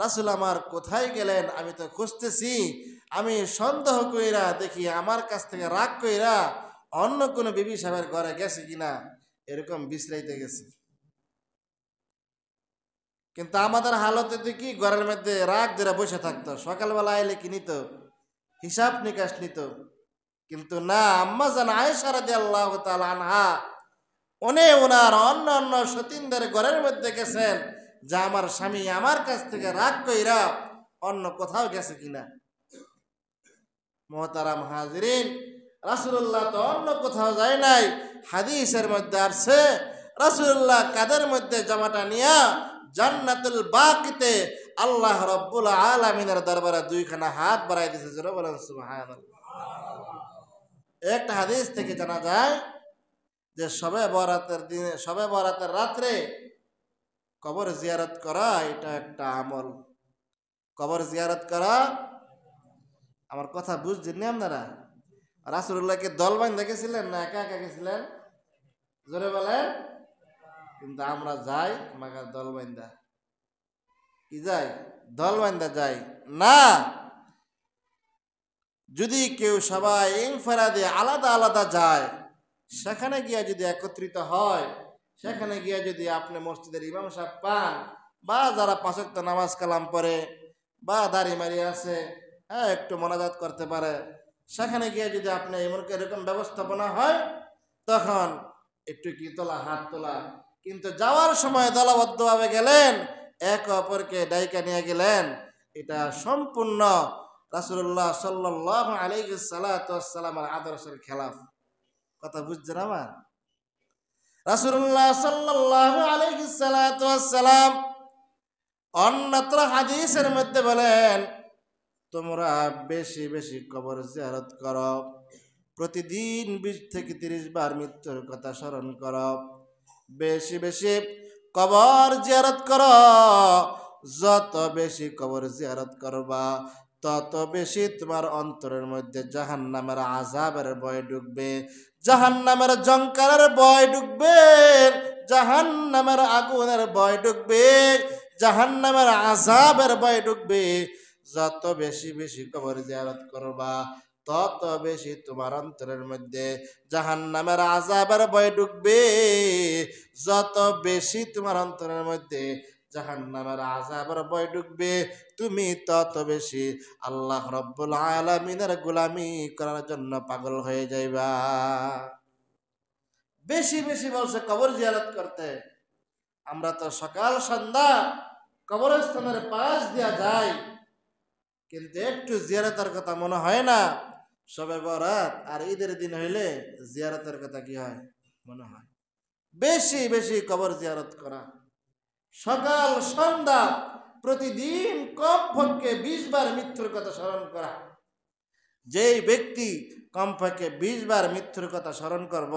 রাসূল আমার কোথায় গেলেন? আমি তো খুঁজতেছি, আমি সন্দেহ কইরা দেখি আমার কাছ থেকে রাগ কইরা অন্য কোনো বিবি সাহেবের ঘরে গেছে কিনা, এরকম বিশ্রাইতে গেছে। কিন্তু আমাদের হালতে তো কি, ঘরের মধ্যে রাগ ধরে বসে থাকতো, সকালবেলা আইলে কি নিত, হিসাব নিকাশ নিত। কিন্তু না, আম্মা জান আয়েশা রাদিয়াল্লাহু তাআলা আনহা উনি ওনার অন্য অন্য সতীনদের ঘরের মধ্যে গেছেন যে আমার স্বামী আমার কাছ থেকে রাগ কইরা অন্য কোথাও গেছে কিনা। মুহতারাম হাজিরিন, রাসূলুল্লাহ তো অন্য কোথাও যায় নাই। হাদিসের মধ্যে আসছে রাসূলুল্লাহ কাদের মধ্যে জামাটা নিয়া জান্নাতুল বাকিতে আল্লাহ রাব্বুল আলামিনের দরবারে দুইখানা হাত বাড়াই দিয়েছে। জোরে বলেন সুবহানাল্লাহ। একটা হাদিস থেকে জানা যায় যে শবে বরাতের দিনে, শবে বরাতের রাত্রে কবর জিয়ারত করা এটা একটা আমল। কবর জিয়ারত করা, আমার কথা বুঝছেন না আপনারা? রাসূলুল্লাহকে দল বাঁধা গেছিলেন না একা একা গেছিলেন? জোরে বলেন। কিন্তু আমরা যাই মাগার দল বাঁধা, কি যাই? দল বাঁধা যাই না। যদি কেউ সবাই ইনফারাদে আলাদা আলাদা যায়, সেখানে গিয়া যদি একত্রিত হয়, সেখানে গিয়া যদি আপনি মসজিদের ইমাম সাহেব পান, বা যারা পাঁচ ওয়াক্ত নামাজ কালাম পড়ে বা দাড়ি মারি আছে, হ্যাঁ একটু মোনাজাত করতে পারে, সেখানে গিয়ে যদি আপনি এরকম ব্যবস্থাপনা হয়, তখন একটু কি তোলা, হাত তোলা। কিন্তু যাওয়ার সময় দলবদ্ধভাবে গেলেন, এক অপরকে ডাইকা নিয়ে গেলেন, এটা সম্পূর্ণ রাসূলুল্লাহ সাল্লাল্লাহু আলাইহি সাল্লামের আদর্শের খেলাফ। কথা বুঝছেন আমার? রাসূলুল্লাহ সাল্লাল্লাহু আলাইহি সাল্লাম অন্যত্র হাদিসের মধ্যে বলেন, তোমরা বেশি বেশি কবর জিয়ারত করো, প্রতিদিন 20 থেকে 30 বার মৃত্যুর কথা স্মরণ করো, বেশি বেশি কবর জিয়ারত করো। যত বেশি কবর জিয়ারত করবা, তত বেশি তোমার অন্তরের মধ্যে জাহান্নামের আযাবের ভয় ঢুকবে, জাহান্নামের জংকারের ভয় ঢুকবে, জাহান্নামের আগুনের ভয় ঢুকবে, জাহান্নামের আযাবের ভয় ঢুকবে। যত বেশি বেশি কবর জিয়ারত করবা, তত বেশি তোমার অন্তরের মধ্যে জাহান্নামের আযাবের ভয় ঢুকবে। যত বেশি তোমার অন্তরের মধ্যে জাহান্নামের আযাবের ভয় ঢুকবে, তুমি তত বেশি আল্লাহ রাব্বুল আলামিনের গোলামি করার জন্য পাগল হয়ে যাইবা। বেশি বেশি বলছে কবর জিয়ারত করতে। আমরা তো সকাল সন্ধ্যা কবরস্থানের পাশ দিয়া যাই, কিন্তু একটু জিয়ারতের কথা মনে হয় না। শবে বরাত আর ঈদের দিন হইলে জিয়ারতের কথা কি হয়, মনে হয়। বেশি বেশি কবর জিয়ারত করা, সকাল সন্ধ্যা প্রতিদিন কমপক্ষে 20 বার মৃত্যুর কথা স্মরণ করা। যেই ব্যক্তি কমপক্ষে 20 বার মৃত্যুর কথা স্মরণ করব,